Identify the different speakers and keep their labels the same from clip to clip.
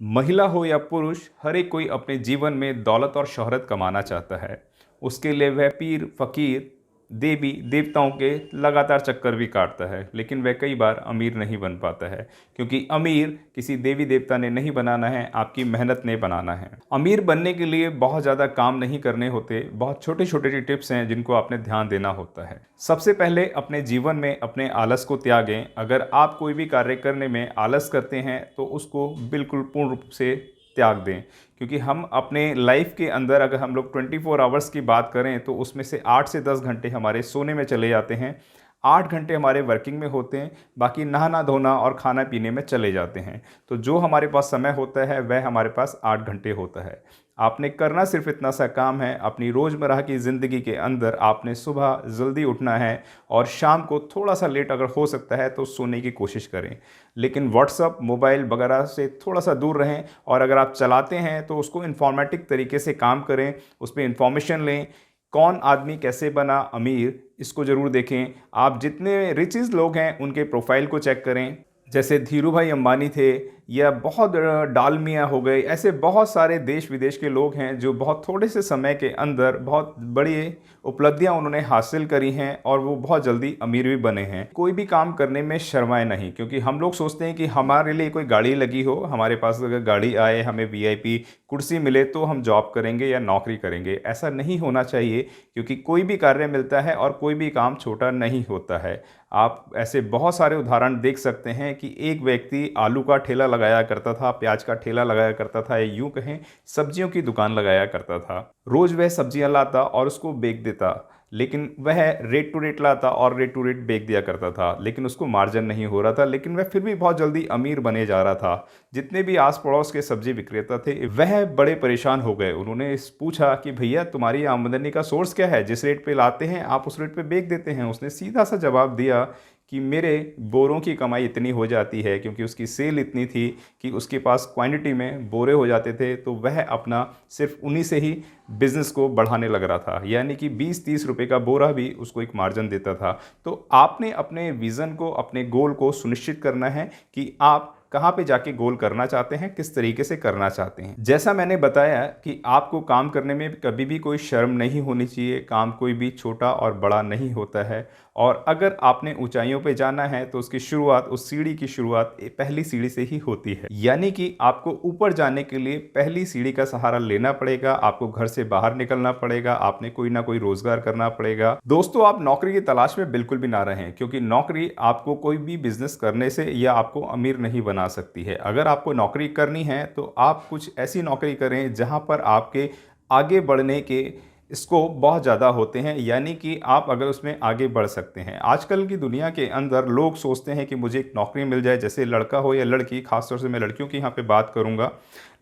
Speaker 1: महिला हो या पुरुष, हर एक कोई अपने जीवन में दौलत और शोहरत कमाना चाहता है। उसके लिए वह पीर फकीर, देवी देवताओं के लगातार चक्कर भी काटता है, लेकिन वह कई बार अमीर नहीं बन पाता है। क्योंकि अमीर किसी देवी देवता ने नहीं बनाना है, आपकी मेहनत ने बनाना है। अमीर बनने के लिए बहुत ज़्यादा काम नहीं करने होते, बहुत छोटे छोटे टिप्स हैं जिनको आपने ध्यान देना होता है। सबसे पहले अपने जीवन में अपने आलस को त्यागें। अगर आप कोई भी कार्य करने में आलस करते हैं तो उसको बिल्कुल पूर्ण रूप से त्याग दें। क्योंकि हम अपने लाइफ के अंदर अगर हम लोग 24 आवर्स की बात करें तो उसमें से 8 से 10 घंटे हमारे सोने में चले जाते हैं। 8 घंटे हमारे वर्किंग में होते हैं, बाकी नहाना धोना और खाना पीने में चले जाते हैं। तो जो हमारे पास समय होता है वह हमारे पास 8 घंटे होता है। आपने करना सिर्फ इतना सा काम है। अपनी रोज़मर्रा की ज़िंदगी के अंदर आपने सुबह जल्दी उठना है और शाम को थोड़ा सा लेट अगर हो सकता है तो सोने की कोशिश करें। लेकिन व्हाट्सअप, मोबाइल वगैरह से थोड़ा सा दूर रहें, और अगर आप चलाते हैं तो उसको इन्फॉर्मेटिक तरीके से काम करें, उस पर इंफॉर्मेशन लें। कौन आदमी कैसे बना अमीर, इसको ज़रूर देखें। आप जितने रिचेस लोग हैं उनके प्रोफाइल को चेक करें। जैसे धीरू भाई अंबानी थे, या बहुत डालमिया हो गए, ऐसे बहुत सारे देश विदेश के लोग हैं जो बहुत थोड़े से समय के अंदर बहुत बड़ी उपलब्धियां उन्होंने हासिल करी हैं और वो बहुत जल्दी अमीर भी बने हैं। कोई भी काम करने में शर्माए नहीं, क्योंकि हम लोग सोचते हैं कि हमारे लिए कोई गाड़ी लगी हो, हमारे पास अगर गाड़ी आए, हमें वीआईपी कुर्सी मिले तो हम जॉब करेंगे या नौकरी करेंगे। ऐसा नहीं होना चाहिए, क्योंकि कोई भी कार्य मिलता है और कोई भी काम छोटा नहीं होता है। आप ऐसे बहुत सारे उदाहरण देख सकते हैं कि एक व्यक्ति आलू का ठेला लगाया करता था, प्याज का ठेला लगाया करता था, या यूं कहें सब्जियों की दुकान लगाया करता था। रोज वह सब्जियां लाता और उसको बेच देता, लेकिन वह रेट टू रेट लाता और रेट टू रेट बेच दिया करता था, लेकिन उसको मार्जिन नहीं हो रहा था, लेकिन वह फिर भी बहुत जल्दी अमीर बने जा रहा था। जितने भी आस पड़ोस के सब्जी विक्रेता थे वह बड़े परेशान हो गए। उन्होंने पूछा कि भैया, तुम्हारी आमदनी का सोर्स क्या है? जिस रेट पे लाते हैं आप उस रेट पे बेच देते हैं। उसने सीधा सा जवाब दिया कि मेरे बोरों की कमाई इतनी हो जाती है, क्योंकि उसकी सेल इतनी थी कि उसके पास क्वांटिटी में बोरे हो जाते थे, तो वह अपना सिर्फ उन्हीं से ही बिज़नेस को बढ़ाने लग रहा था। यानी कि 20-30 रुपए का बोरा भी उसको एक मार्जिन देता था। तो आपने अपने विज़न को, अपने गोल को सुनिश्चित करना है कि आप कहाँ पे जाके गोल करना चाहते हैं, किस तरीके से करना चाहते हैं। जैसा मैंने बताया कि आपको काम करने में कभी भी कोई शर्म नहीं होनी चाहिए। काम कोई भी छोटा और बड़ा नहीं होता है, और अगर आपने ऊंचाइयों पे जाना है तो उसकी शुरुआत, उस सीढ़ी की शुरुआत पहली सीढ़ी से ही होती है। यानी कि आपको ऊपर जाने के लिए पहली सीढ़ी का सहारा लेना पड़ेगा। आपको घर से बाहर निकलना पड़ेगा, आपने कोई ना कोई रोजगार करना पड़ेगा। दोस्तों, आप नौकरी की तलाश में बिल्कुल भी ना रहें, क्योंकि नौकरी आपको कोई भी बिजनेस करने से या आपको अमीर नहीं बना सकती है। अगर आपको नौकरी करनी है तो आप कुछ ऐसी नौकरी करें जहां पर आपके आगे बढ़ने के स्कोप बहुत ज़्यादा होते हैं, यानी कि आप अगर उसमें आगे बढ़ सकते हैं। आजकल की दुनिया के अंदर लोग सोचते हैं कि मुझे एक नौकरी मिल जाए, जैसे लड़का हो या लड़की, खासतौर से मैं लड़कियों की यहाँ पे बात करूँगा।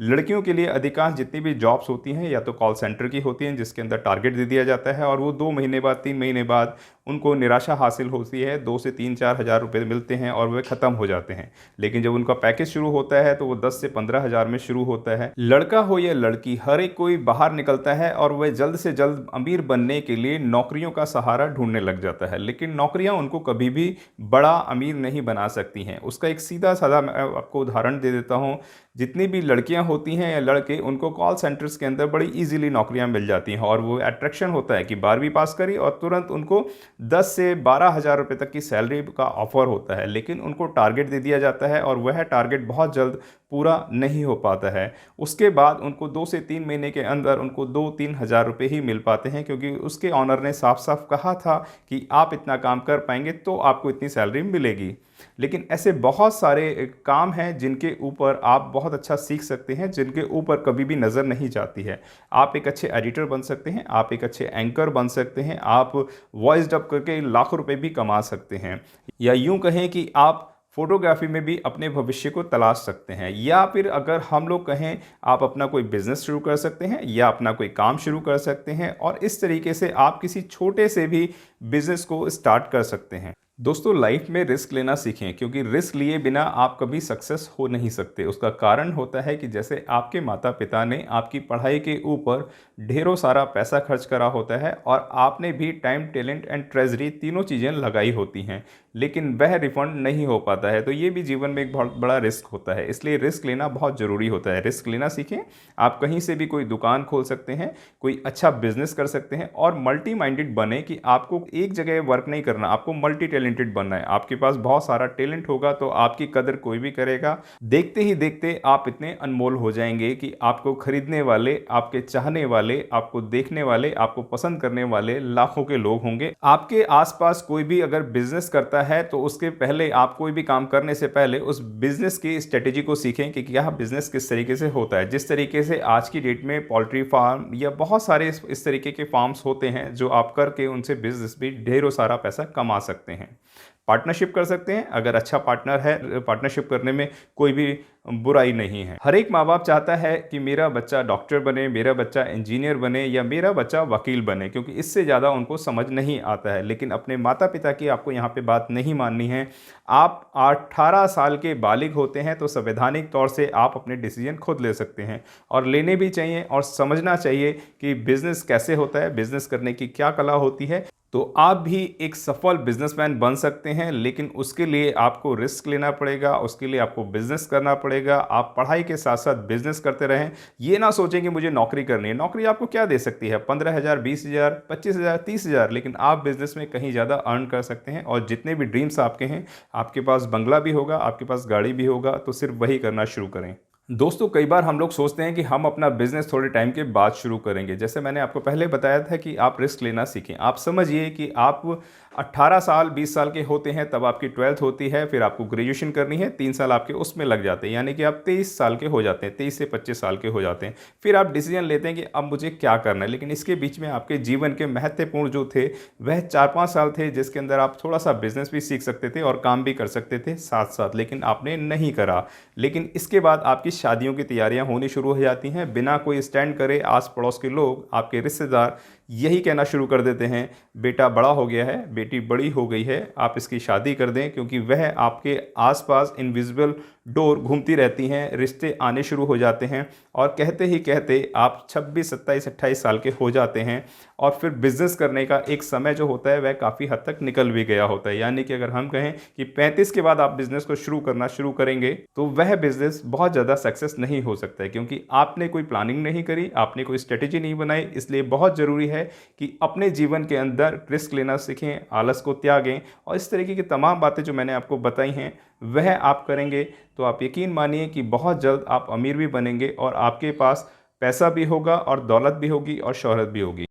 Speaker 1: लड़कियों के लिए अधिकांश जितनी भी जॉब्स होती हैं या तो कॉल सेंटर की होती हैं, जिसके अंदर टारगेट दे दिया जाता है और वो 2 महीने बाद, 3 महीने बाद उनको निराशा हासिल होती है। 2 से 3-4 हज़ार रुपये मिलते हैं और वे ख़त्म हो जाते हैं। लेकिन जब उनका पैकेज शुरू होता है तो वो 10 से 15 हज़ार में शुरू होता है। लड़का हो या लड़की, हर एक कोई बाहर निकलता है और वह जल्द से जल्द अमीर बनने के लिए नौकरियों का सहारा ढूंढने लग जाता है। लेकिन नौकरियां उनको कभी भी बड़ा अमीर नहीं बना सकती हैं। उसका एक सीधा साधा मैं आपको उदाहरण दे देता हूं। जितनी भी लड़कियां होती हैं या लड़के, उनको कॉल सेंटर्स के अंदर बड़ी इजीली नौकरियां मिल जाती हैं, और वो अट्रैक्शन होता है कि 12वीं पास करी और तुरंत उनको 10 से 12 हज़ार रुपये तक की सैलरी का ऑफर होता है। लेकिन उनको टारगेट दे दिया जाता है और वह टारगेट बहुत जल्द पूरा नहीं हो पाता है। उसके बाद उनको 2 से 3 महीने के अंदर उनको 2-3 हज़ार रुपये ही मिल पाते हैं, क्योंकि उसके ऑनर ने साफ साफ कहा था कि आप इतना काम कर पाएंगे तो आपको इतनी सैलरी मिलेगी। लेकिन ऐसे बहुत सारे काम हैं जिनके ऊपर आप बहुत अच्छा सीख सकते हैं, जिनके ऊपर कभी भी नज़र नहीं जाती है। आप एक अच्छे एडिटर बन सकते हैं, आप एक अच्छे एंकर बन सकते हैं, आप वॉइस डब करके लाखों रुपए भी कमा सकते हैं, या यूं कहें कि आप फोटोग्राफी में भी अपने भविष्य को तलाश सकते हैं। या फिर अगर हम लोग कहें, आप अपना कोई बिजनेस शुरू कर सकते हैं या अपना कोई काम शुरू कर सकते हैं, और इस तरीके से आप किसी छोटे से भी बिजनेस को स्टार्ट कर सकते हैं। दोस्तों, लाइफ में रिस्क लेना सीखें, क्योंकि रिस्क लिए बिना आप कभी सक्सेस हो नहीं सकते। उसका कारण होता है कि जैसे आपके माता पिता ने आपकी पढ़ाई के ऊपर ढेरों सारा पैसा खर्च करा होता है, और आपने भी टाइम, टैलेंट एंड ट्रेजरी, तीनों चीज़ें लगाई होती हैं। लेकिन वह रिफंड नहीं हो पाता है। तो ये भी जीवन में एक बहुत बड़ा रिस्क होता है, इसलिए रिस्क लेना बहुत ज़रूरी होता है। रिस्क लेना सीखें। आप कहीं से भी कोई दुकान खोल सकते हैं, कोई अच्छा बिजनेस कर सकते हैं और मल्टी माइंडेड बने कि आपको एक जगह वर्क नहीं करना, आपको मल्टी टैलेंटेड बनना है। आपके पास बहुत सारा टैलेंट होगा तो आपकी कदर कोई भी करेगा। देखते ही देखते आप इतने अनमोल हो जाएंगे कि आपको खरीदने वाले, आपके चाहने वाले, आपको देखने वाले, आपको पसंद करने वाले लाखों के लोग होंगे। आपके आसपास कोई भी अगर बिजनेस करता है तो उसके पहले, आप कोई भी काम करने से पहले उस बिजनेस की स्ट्रेटेजी को सीखें कि क्या बिजनेस किस तरीके से होता है। जिस तरीके से आज की डेट में पोल्ट्री फार्म या बहुत सारे इस तरीके के फार्म्स होते हैं जो आप करके उनसे बिजनेस भी ढेरों सारा पैसा कमा सकते हैं। पार्टनरशिप कर सकते हैं, अगर अच्छा पार्टनर है, पार्टनरशिप करने में कोई भी बुराई नहीं है। हर एक माँ बाप चाहता है कि मेरा बच्चा डॉक्टर बने, मेरा बच्चा इंजीनियर बने या मेरा बच्चा वकील बने, क्योंकि इससे ज़्यादा उनको समझ नहीं आता है। लेकिन अपने माता पिता की आपको यहाँ पे बात नहीं माननी है। आप 18 साल के बालिग होते हैं तो संवैधानिक तौर से आप अपने डिसीजन खुद ले सकते हैं और लेने भी चाहिए और समझना चाहिए कि बिज़नेस कैसे होता है, बिज़नेस करने की क्या कला होती है। तो आप भी एक सफल बिजनेसमैन बन सकते हैं, लेकिन उसके लिए आपको रिस्क लेना पड़ेगा, उसके लिए आपको बिजनेस करना पड़ेगा। आप पढ़ाई के साथ साथ बिजनेस करते रहें। ये ना सोचें कि मुझे नौकरी करनी है। नौकरी आपको क्या दे सकती है? 15,000, 20,000, 25,000, 30,000, लेकिन आप बिजनेस में कहीं ज़्यादा अर्न कर सकते हैं। और जितने भी ड्रीम्स आपके हैं, आपके पास बंगला भी होगा, आपके पास गाड़ी भी होगा, तो सिर्फ वही करना शुरू करें। दोस्तों, कई बार हम लोग सोचते हैं कि हम अपना बिजनेस थोड़े टाइम के बाद शुरू करेंगे। जैसे मैंने आपको पहले बताया था कि आप रिस्क लेना सीखें। आप समझिए कि आप 18 साल, 20 साल के होते हैं, तब आपकी 12th होती है, फिर आपको ग्रेजुएशन करनी है, 3 साल आपके उसमें लग जाते हैं, यानी कि आप 23 साल के हो जाते हैं, 23 से 25 साल के हो जाते हैं। फिर आप डिसीजन लेते हैं कि अब मुझे क्या करना है। लेकिन इसके बीच में आपके जीवन के महत्वपूर्ण जो थे वह 4-5 साल थे, जिसके अंदर आप थोड़ा सा बिजनेस भी सीख सकते थे और काम भी कर सकते थे साथ साथ, लेकिन आपने नहीं करा। लेकिन इसके बाद आपकी शादियों की तैयारियां होनी शुरू हो जाती हैं। बिना कोई स्टैंड करे आस पड़ोस के लोग, आपके रिश्तेदार यही कहना शुरू कर देते हैं, बेटा बड़ा हो गया है, बेटी बड़ी हो गई है, आप इसकी शादी कर दें, क्योंकि वह आपके आसपास इनविजिबल डोर घूमती रहती हैं, रिश्ते आने शुरू हो जाते हैं और कहते ही कहते आप 26, 27, 28 साल के हो जाते हैं। और फिर बिजनेस करने का एक समय जो होता है वह काफ़ी हद तक निकल भी गया होता है। यानी कि अगर हम कहें कि 35 के बाद आप बिजनेस को शुरू करेंगे तो वह बिजनेस बहुत ज़्यादा सक्सेस नहीं हो सकता है, क्योंकि आपने कोई प्लानिंग नहीं करी, आपने कोई स्ट्रेटेजी नहीं बनाई। इसलिए बहुत ज़रूरी है कि अपने जीवन के अंदर रिस्क लेना सीखें, आलस को त्यागें और इस तरीके की तमाम बातें जो मैंने आपको बताई हैं वह आप करेंगे तो आप यकीन मानिए कि बहुत जल्द आप अमीर भी बनेंगे और आपके पास पैसा भी होगा और दौलत भी होगी और शोहरत भी होगी।